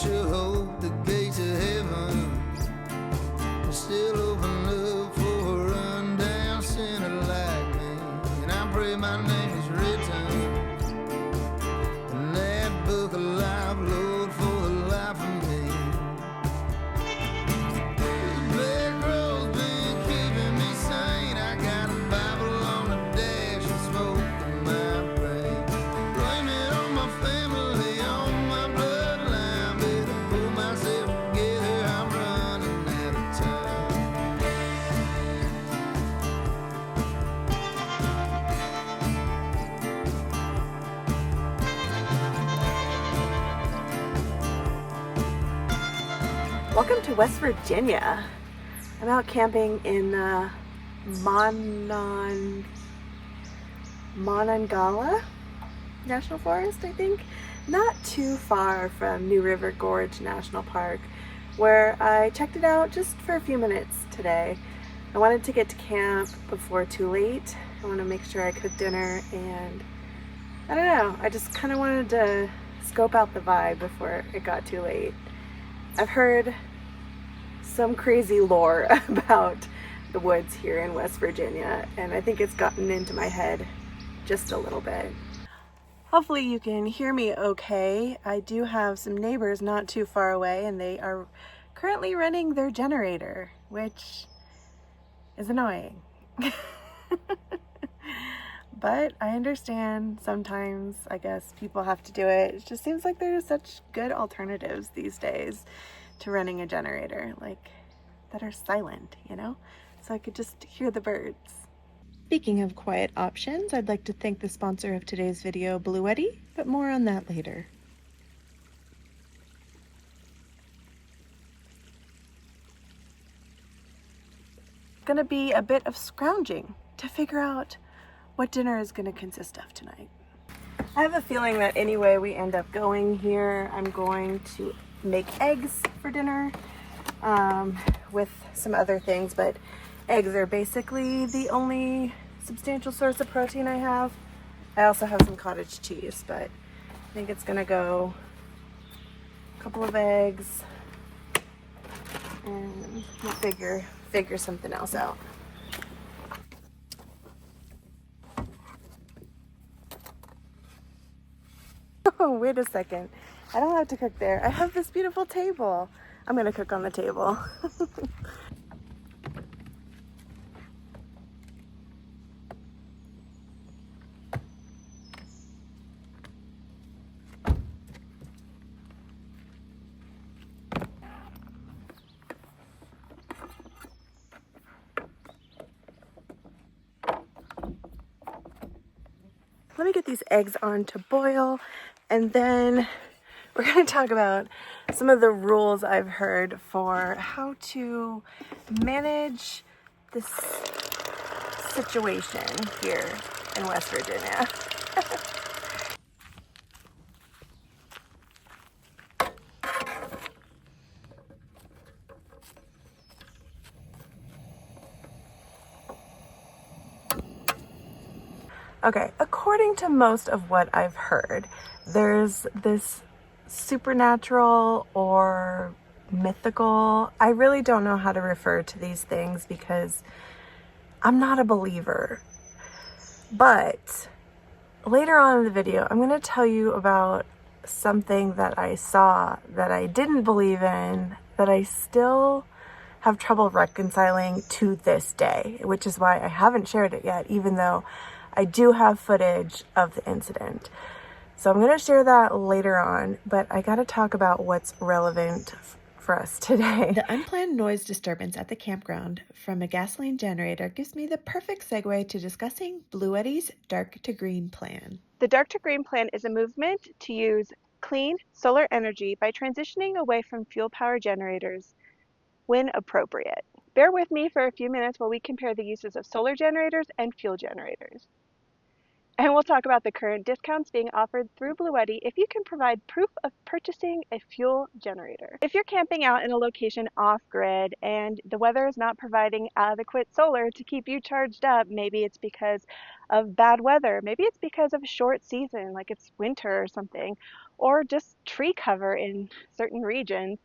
sure hope the gates of heaven are still open up for a rundown sinner like me. And I pray my name is written in that book of life, Lord, for the life of me. This back road's been keeping me sane. I got a Bible on the dash and smoke in my brain. Blame it on my family, on my bloodline. Better pull myself together, I'm running out of time. Welcome to West Virginia. I'm out camping in Monongahela National Forest, I think. Not too far from New River Gorge National Park, where I checked it out just for a few minutes today. I wanted to get to camp before too late. I want to make sure I cook dinner, and I don't know, I just kind of wanted to scope out the vibe before it got too late. I've heard some crazy lore about the woods here in West Virginia, and I think it's gotten into my head just a little bit. Hopefully you can hear me okay. I do have some neighbors not too far away, and they are currently running their generator, which is annoying. But I understand sometimes, I guess, people have to do it. It just seems like there's such good alternatives these days to running a generator, like that are silent, you know? So I could just hear the birds. Speaking of quiet options, I'd like to thank the sponsor of today's video, Bluetti, but more on that later. It's gonna be a bit of scrounging to figure out what dinner is going to consist of tonight. I have a feeling that any way we end up going here, I'm going to make eggs for dinner with some other things, but eggs are basically the only substantial source of protein I have. I also have some cottage cheese, but I think it's going to go a couple of eggs, and we'll figure something else out. Oh, wait a second. I don't have to cook there. I have this beautiful table. I'm gonna cook on the table. Let me get these eggs on to boil, and then we're going to talk about some of the rules I've heard for how to manage this situation here in West Virginia. Okay, according to most of what I've heard, there's this supernatural or mythical, I really don't know how to refer to these things because I'm not a believer. But later on in the video, I'm going to tell you about something that I saw that I didn't believe in, that I still have trouble reconciling to this day, which is why I haven't shared it yet, even though I do have footage of the incident. So I'm going to share that later on, but I got to talk about what's relevant for us today. The unplanned noise disturbance at the campground from a gasoline generator gives me the perfect segue to discussing Bluetti's Dark to Green plan. The Dark to Green plan is a movement to use clean solar energy by transitioning away from fuel power generators when appropriate. Bear with me for a few minutes while we compare the uses of solar generators and fuel generators. And we'll talk about the current discounts being offered through Bluetti if you can provide proof of purchasing a fuel generator. If you're camping out in a location off-grid and the weather is not providing adequate solar to keep you charged up, maybe it's because of bad weather, maybe it's because of a short season, like it's winter or something, or just tree cover in certain regions,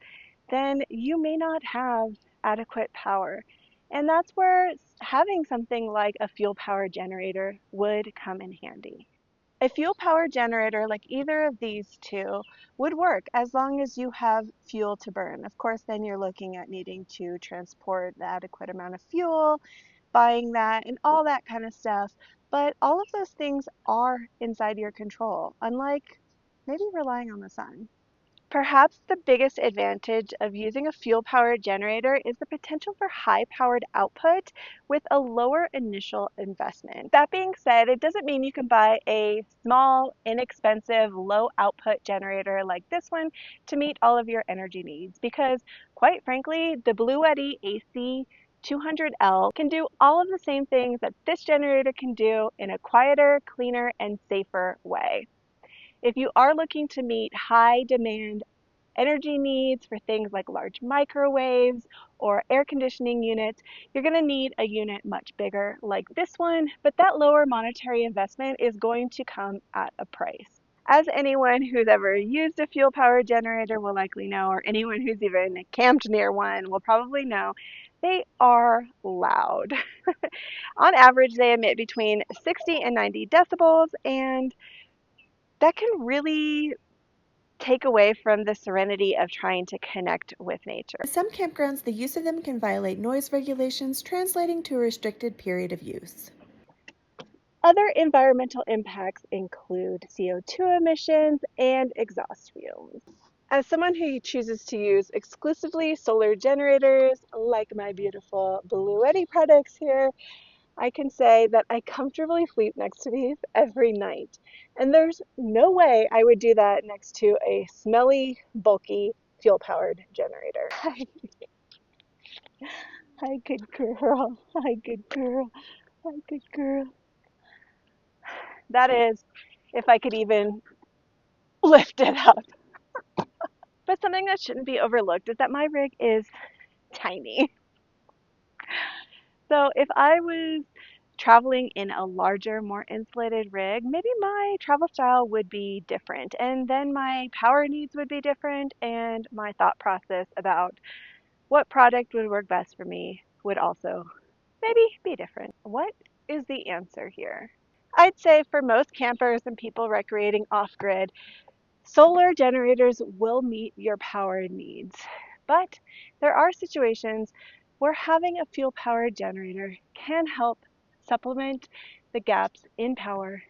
then you may not have adequate power. And that's where having something like a fuel power generator would come in handy. A fuel power generator like either of these two would work as long as you have fuel to burn. Of course, then you're looking at needing to transport the adequate amount of fuel, buying that, and all that kind of stuff. But all of those things are inside your control, unlike maybe relying on the sun. Perhaps the biggest advantage of using a fuel-powered generator is the potential for high-powered output with a lower initial investment. That being said, it doesn't mean you can buy a small, inexpensive, low-output generator like this one to meet all of your energy needs, because quite frankly, the Bluetti AC200L can do all of the same things that this generator can do in a quieter, cleaner, and safer way. If you are looking to meet high demand energy needs for things like large microwaves or air conditioning units, you're going to need a unit much bigger like this one, but that lower monetary investment is going to come at a price. As anyone who's ever used a fuel powered generator will likely know, or anyone who's even camped near one will probably know, they are loud. On average, they emit between 60 and 90 decibels, and that can really take away from the serenity of trying to connect with nature. In some campgrounds, the use of them can violate noise regulations, translating to a restricted period of use. Other environmental impacts include CO2 emissions and exhaust fumes. As someone who chooses to use exclusively solar generators, like my beautiful Bluetti products here, I can say that I comfortably sleep next to these every night. And there's no way I would do that next to a smelly, bulky, fuel-powered generator. Hi, good girl. Hi, good girl. Hi, good girl. That is, if I could even lift it up. But something that shouldn't be overlooked is that my rig is tiny. So if I was traveling in a larger, more insulated rig, maybe my travel style would be different, and then my power needs would be different, and my thought process about what product would work best for me would also maybe be different. What is the answer here? I'd say for most campers and people recreating off-grid, solar generators will meet your power needs, but there are situations where having a fuel-powered generator can help supplement the gaps in power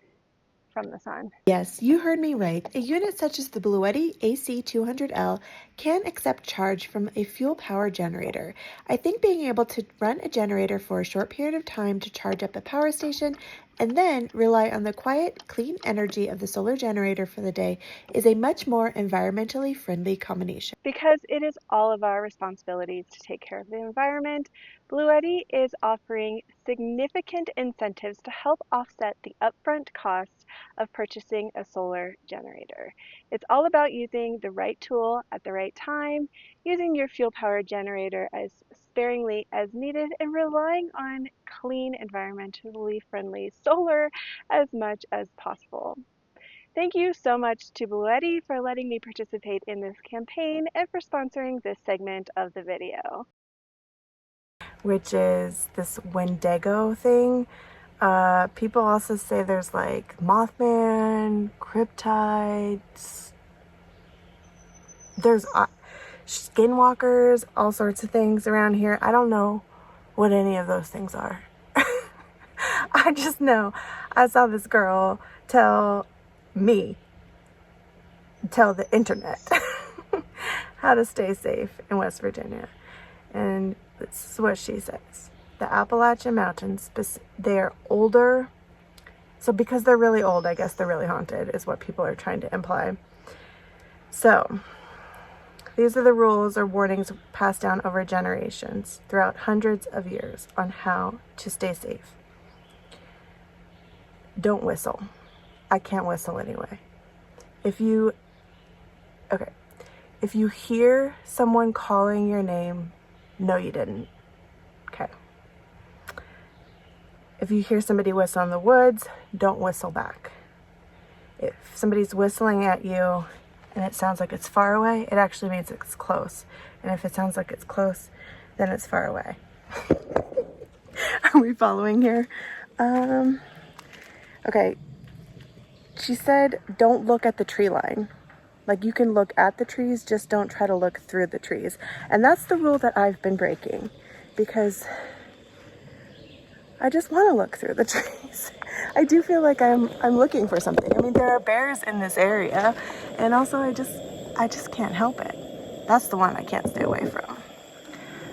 from the sun. Yes, you heard me right. A unit such as the Bluetti AC200L can accept charge from a fuel power generator. I think being able to run a generator for a short period of time to charge up a power station and then rely on the quiet, clean energy of the solar generator for the day is a much more environmentally friendly combination. Because it is all of our responsibilities to take care of the environment, Bluetti is offering significant incentives to help offset the upfront cost of purchasing a solar generator. It's all about using the right tool at the right time, using your fuel-powered generator as sparingly as needed, and relying on clean, environmentally friendly solar as much as possible. Thank you so much to Bluetti for letting me participate in this campaign and for sponsoring this segment of the video. Which is this Wendigo thing. People also say there's like Moth Man, Cryptides, there's skinwalkers, all sorts of things around here. I don't know what any of those things are. I just know I saw this girl tell the internet how to stay safe in West Virginia. And this is what she says. The Appalachian Mountains, they are older. So because they're really old, I guess they're really haunted, is what people are trying to imply. So these are the rules or warnings passed down over generations throughout hundreds of years on how to stay safe. Don't whistle. I can't whistle anyway. If you hear someone calling your name, no, you didn't. Okay. If you hear somebody whistle in the woods, don't whistle back. If somebody's whistling at you and it sounds like it's far away, it actually means it's close. And if it sounds like it's close, then it's far away. Are we following here? Okay. She said, don't look at the tree line. Like, you can look at the trees, just don't try to look through the trees. And that's the rule that I've been breaking, because I just want to look through the trees. I do feel like I'm looking for something. I mean, there are bears in this area, and also I just can't help it. That's the one I can't stay away from.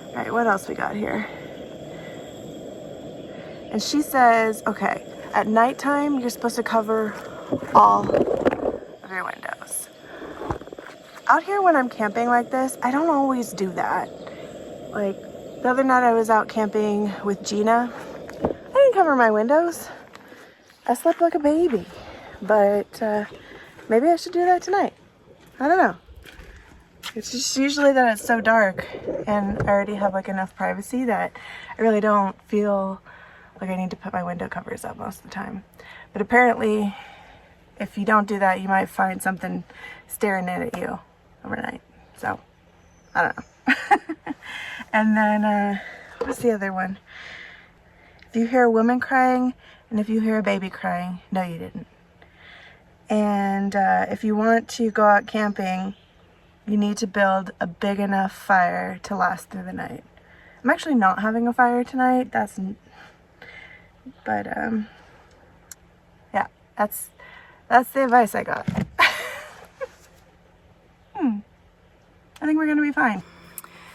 All right, what else we got here? And she says, okay, at nighttime, you're supposed to cover all of your windows. Out here when I'm camping like this, I don't always do that. Like, the other night I was out camping with Gina. I didn't cover my windows. I slept like a baby. But maybe I should do that tonight. I don't know. It's just usually that it's so dark and I already have like enough privacy that I really don't feel like I need to put my window covers up most of the time. But apparently, if you don't do that, you might find something staring in at you overnight. So, I don't know. And then, what's the other one? If you hear a woman crying and if you hear a baby crying, no, you didn't. And if you want to go out camping, you need to build a big enough fire to last through the night. I'm actually not having a fire tonight. But yeah, that's the advice I got. I think we're going to be fine.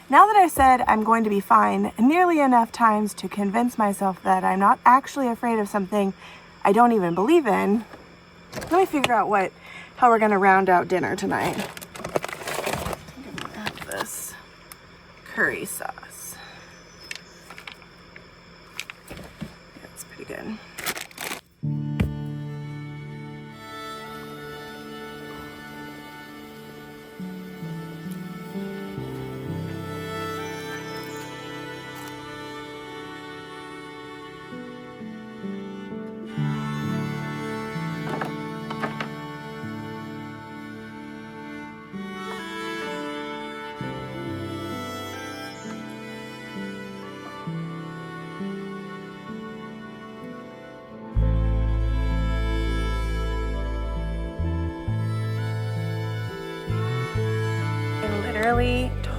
Now that I've said I'm going to be fine nearly enough times to convince myself that I'm not actually afraid of something I don't even believe in, let me figure out how we're going to round out dinner tonight. I'm going to have this curry sauce. That's pretty good.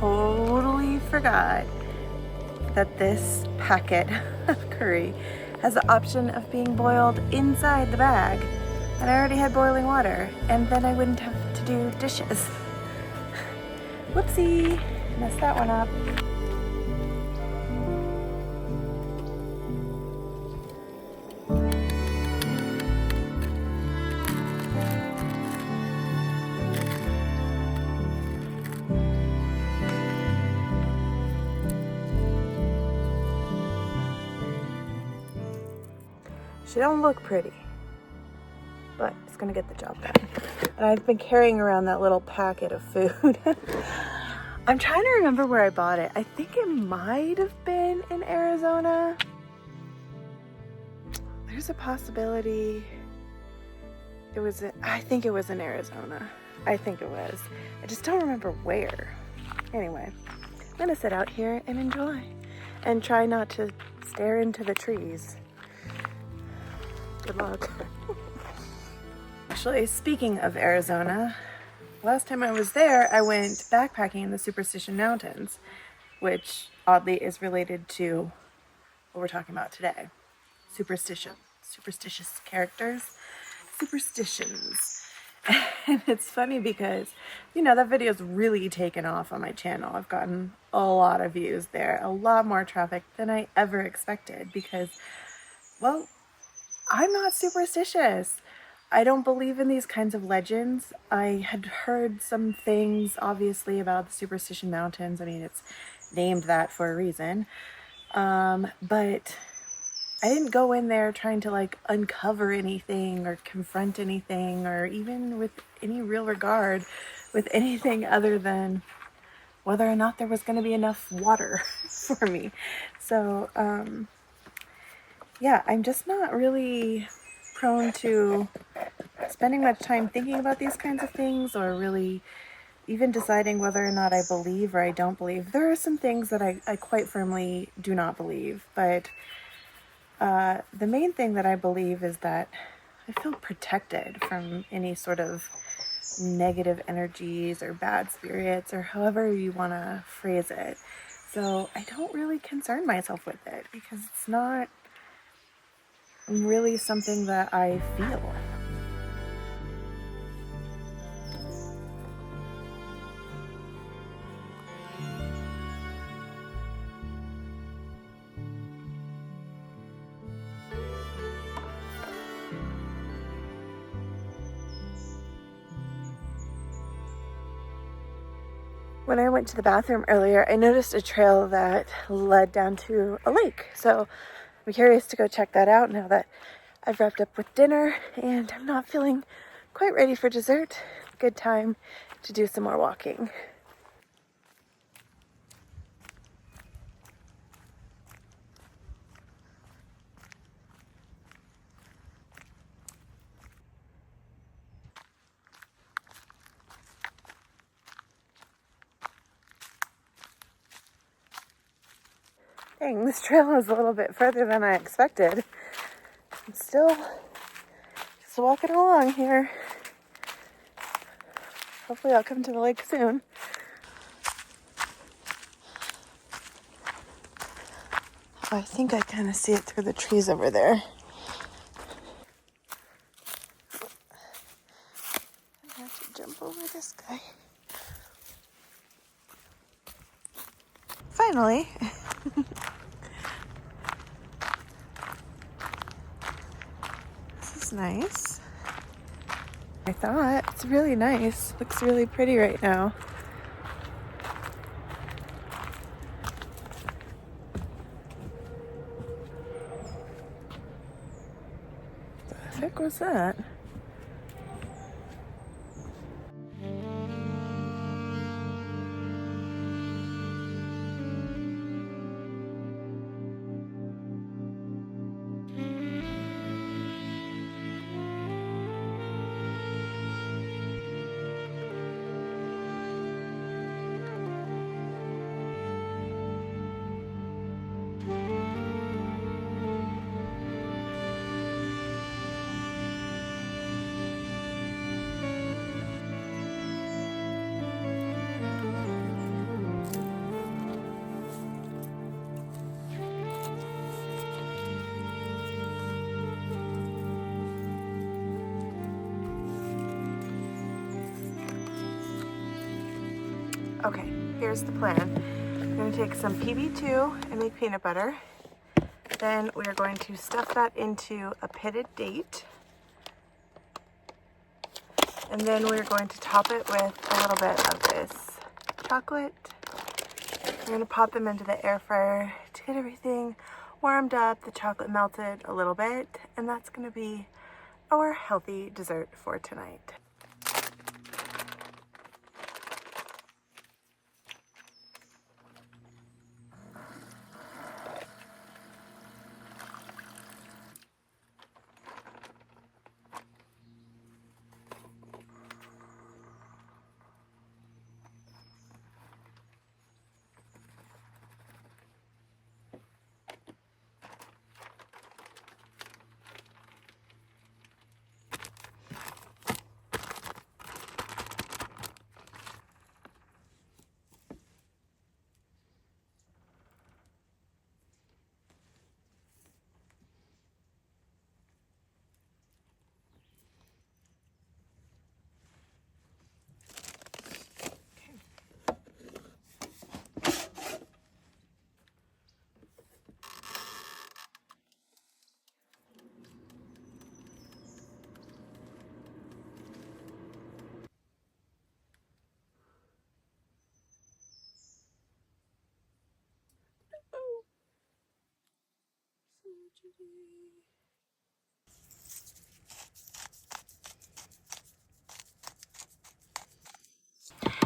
Totally forgot that this packet of curry has the option of being boiled inside the bag, and I already had boiling water, and then I wouldn't have to do dishes. Whoopsie, messed that one up. She don't look pretty, but it's gonna get the job done. And I've been carrying around that little packet of food. I'm trying to remember where I bought it. I think it might have been in Arizona. There's a possibility I think it was in Arizona. I think it was. I just don't remember where. Anyway, I'm gonna sit out here and enjoy and try not to stare into the trees. Good luck. Actually, speaking of Arizona, last time I was there, I went backpacking in the Superstition Mountains, which oddly is related to what we're talking about today. Superstition. Superstitious characters. Superstitions. And it's funny because, that video's really taken off on my channel. I've gotten a lot of views there, a lot more traffic than I ever expected because, well, I'm not superstitious. I don't believe in these kinds of legends. I had heard some things, obviously, about the Superstition Mountains. I mean, it's named that for a reason. But I didn't go in there trying to like uncover anything or confront anything or even with any real regard with anything other than whether or not there was going to be enough water for me. So, yeah, I'm just not really prone to spending much time thinking about these kinds of things or really even deciding whether or not I believe or I don't believe. There are some things that I quite firmly do not believe, but the main thing that I believe is that I feel protected from any sort of negative energies or bad spirits or however you want to phrase it. So I don't really concern myself with it because it's not really something that I feel. When I went to the bathroom earlier, I noticed a trail that led down to a lake. So I'm curious to go check that out now that I've wrapped up with dinner and I'm not feeling quite ready for dessert. Good time to do some more walking. Dang, this trail is a little bit further than I expected. I'm still just walking along here. Hopefully I'll come to the lake soon. Oh, I think I kind of see it through the trees over there. I have to jump over this guy. Finally. This is nice. I thought it's really nice. Looks really pretty right now. What the heck was that? Okay, here's the plan. I'm going to take some PB2 and make peanut butter. Then we are going to stuff that into a pitted date. And then we're going to top it with a little bit of this chocolate. We're going to pop them into the air fryer to get everything warmed up, the chocolate melted a little bit, and that's going to be our healthy dessert for tonight.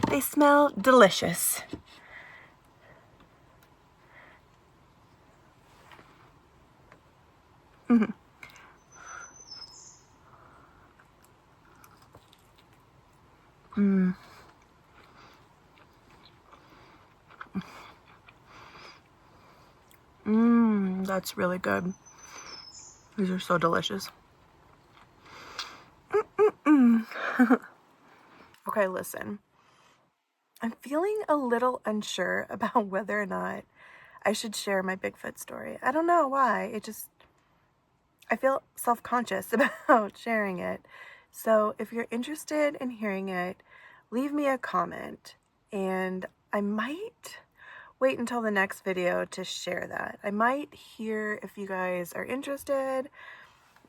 They smell delicious. Mm-hmm. That's really good. These are so delicious. Okay, listen. I'm feeling a little unsure about whether or not I should share my Bigfoot story. I don't know why. I feel self-conscious about sharing it. So if you're interested in hearing it, leave me a comment and I might wait until the next video to share that. I might hear if you guys are interested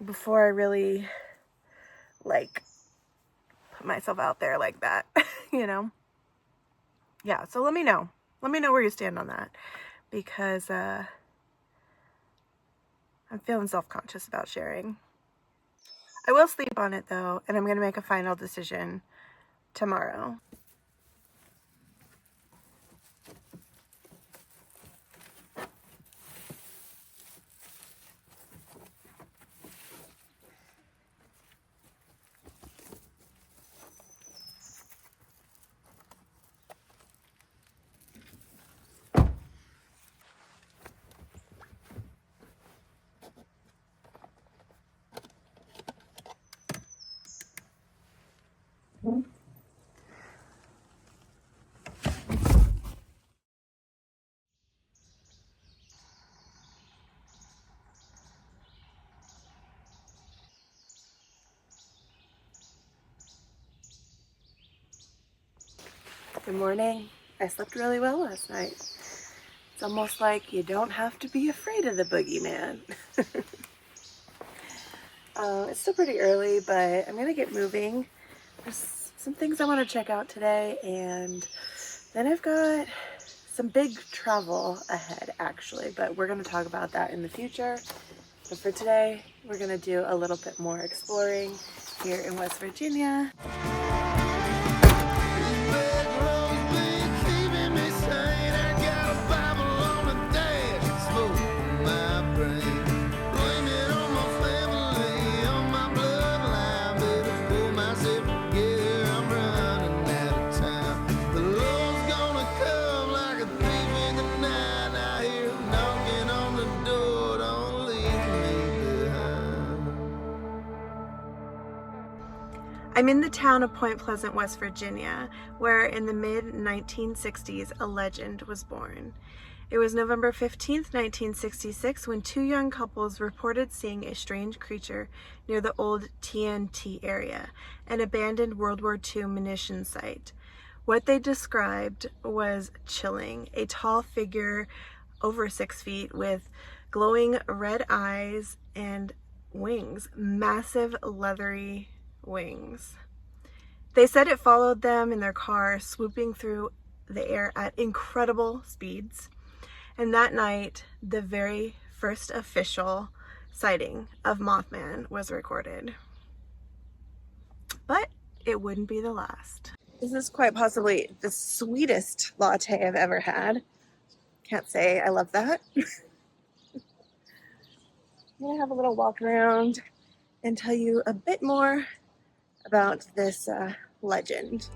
before I really like put myself out there like that, you know? Yeah, so let me know. Let me know where you stand on that because I'm feeling self-conscious about sharing. I will sleep on it though, and I'm going to make a final decision tomorrow. Good morning. I slept really well last night. It's almost like you don't have to be afraid of the boogeyman. It's still pretty early, but I'm gonna get moving. There's some things I want to check out today, and then I've got some big travel ahead actually, but we're gonna talk about that in the future. But for today, we're gonna do a little bit more exploring here in West Virginia. I'm in the town of Point Pleasant, West Virginia, where in the mid-1960s a legend was born. It was November 15th, 1966 when two young couples reported seeing a strange creature near the old TNT area, an abandoned World War II munitions site. What they described was chilling. A tall figure over 6 feet with glowing red eyes and wings, massive leathery wings. They said it followed them in their car, swooping through the air at incredible speeds. And that night, the very first official sighting of Moth Man was recorded. But it wouldn't be the last. This is quite possibly the sweetest latte I've ever had. Can't say I love that. I'm gonna have a little walk around and tell you a bit more about this legend.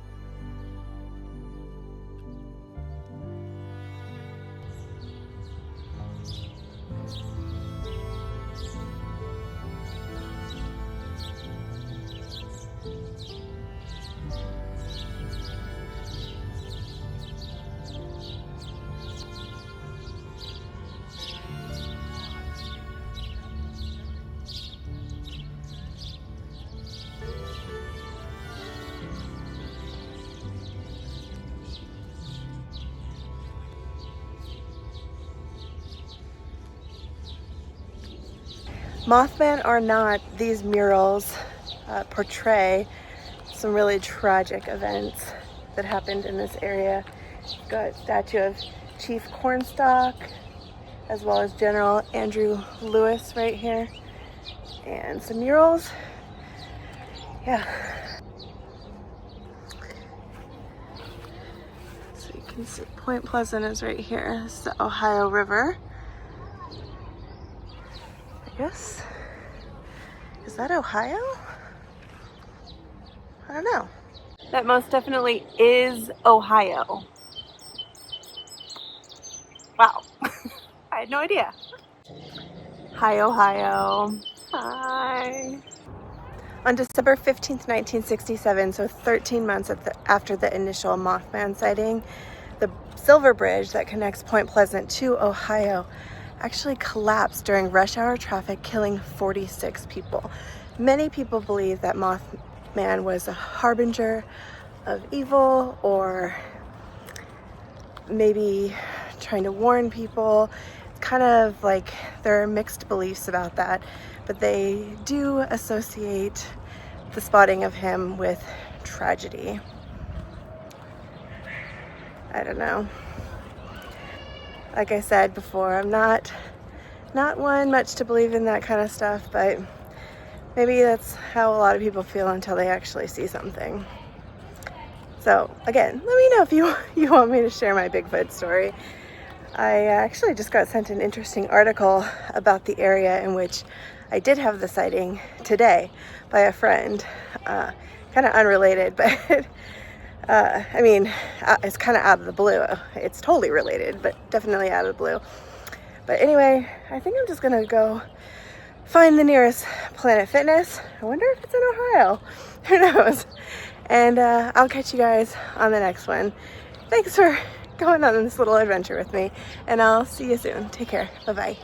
Mothman or not, these murals portray some really tragic events that happened in this area. Got a statue of Chief Cornstalk, as well as General Andrew Lewis right here, and some murals. Yeah. So you can see Point Pleasant is right here. This is the Ohio River. I guess. Is that Ohio? I don't know. That most definitely is Ohio. Wow. I had no idea. Hi, Ohio. Hi. On December 15th, 1967, so 13 months after the initial Moth Man sighting, the Silver Bridge that connects Point Pleasant to Ohio actually collapsed during rush hour traffic, killing 46 people. Many people believe that Moth Man was a harbinger of evil, or maybe trying to warn people. It's kind of like there are mixed beliefs about that, but they do associate the spotting of him with tragedy. I don't know. Like I said before, I'm not one much to believe in that kind of stuff, but maybe that's how a lot of people feel until they actually see something. So again, let me know if you want me to share my Bigfoot story. I actually just got sent an interesting article about the area in which I did have the sighting today by a friend. Kind of unrelated, but I mean, it's kind of out of the blue. It's totally related, but definitely out of the blue. But anyway, I think I'm just gonna go find the nearest Planet Fitness. I wonder if it's in Ohio. Who knows? And I'll catch you guys on the next one. Thanks for going on this little adventure with me, and I'll see you soon. Take care. Bye-bye.